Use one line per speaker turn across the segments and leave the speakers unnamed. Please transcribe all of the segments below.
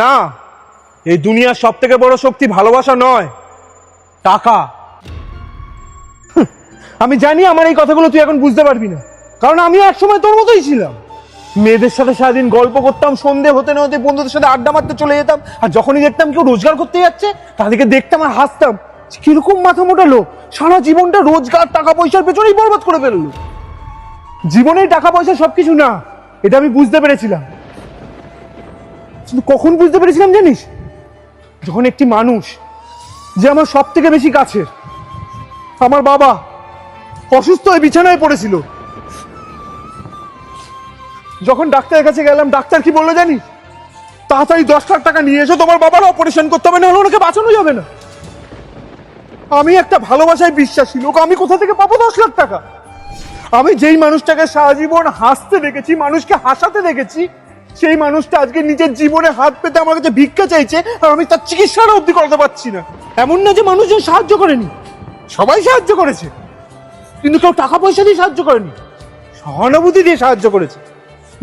না, এই দুনিয়ার সব থেকে বড় শক্তি ভালোবাসা নয়, টাকা। আমি জানি আমার এই কথাগুলো তুই এখন বুঝতে পারবি না, কারণ আমিও একসময় তোর মতোই ছিলাম। মেয়েদের সাথে সারাদিন গল্প করতাম, সন্ধে হতে না হতে বন্ধুদের সাথে আড্ডা মারতে চলে যেতাম, আর যখনই দেখতাম কেউ রোজগার করতে যাচ্ছে তাদেরকে দেখতাম আর হাসতাম। কিরকম মাথা মোটা লোক, সারা জীবনটা রোজগার টাকা পয়সার পেছনেই বরবাদ করে ফেললো। জীবনেই টাকা পয়সা সবকিছু না, এটা আমি বুঝতে পেরেছিলাম। কিন্তু কখন বুঝতে পেরেছিলাম জানিস? যখন একটি মানুষ, যে আমার সব থেকে বেশি কাছের, আমার বাবা, অসুস্থ হয়ে বিছানায় পড়েছিল। যখন ডাক্তারের কাছে গেলাম, ডাক্তার কি বললো জানিস? তাড়াতাড়ি 10 লাখ টাকা নিয়ে এসো, তোমার বাবার অপারেশন করতে হবে, না হলে ওনাকে বাঁচানো যাবে না। আমি একটা ভালোবাসায় বিশ্বাসী লোক, আমি কোথা থেকে পাবো 10 লাখ টাকা? আমি যেই মানুষটাকে সারা জীবন হাসতে দেখেছি, মানুষকে হাসাতে দেখেছি, সেই মানুষটা আজকে নিজের জীবনে হাত পেতে আমার কাছে ভিক্ষা চাইছে, আর আমি তার চিকিৎসাটা অবধি করতে পারছি না। এমন না যে মানুষজন সাহায্য করেনি, সবাই সাহায্য করেছে, কিন্তু কেউ টাকা পয়সা দিয়ে সাহায্য করেনি, সহানুভূতি দিয়ে সাহায্য করেছে।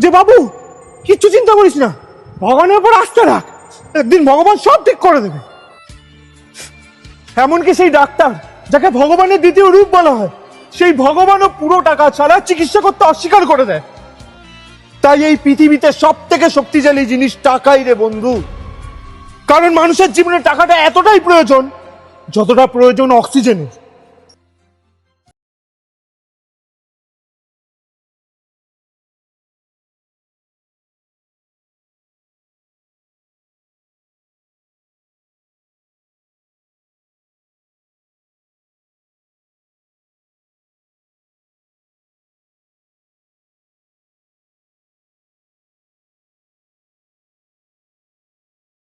যে বাবু, কিচ্ছু চিন্তা করিস না, ভগবানের উপর আস্থা রাখ, একদিন ভগবান সব ঠিক করে দেবে। এমনকি সেই ডাক্তার, যাকে ভগবানের দ্বিতীয় রূপ বলা হয়, সেই ভগবানও পুরো টাকা ছাড়া চিকিৎসা করতে অস্বীকার করে দেয়। তাই এই পৃথিবীতে সব থেকে শক্তিশালী জিনিস টাকাই রে বন্ধু। কারণ মানুষের জীবনে টাকাটা এতটাই প্রয়োজন যতটা প্রয়োজন অক্সিজেনের।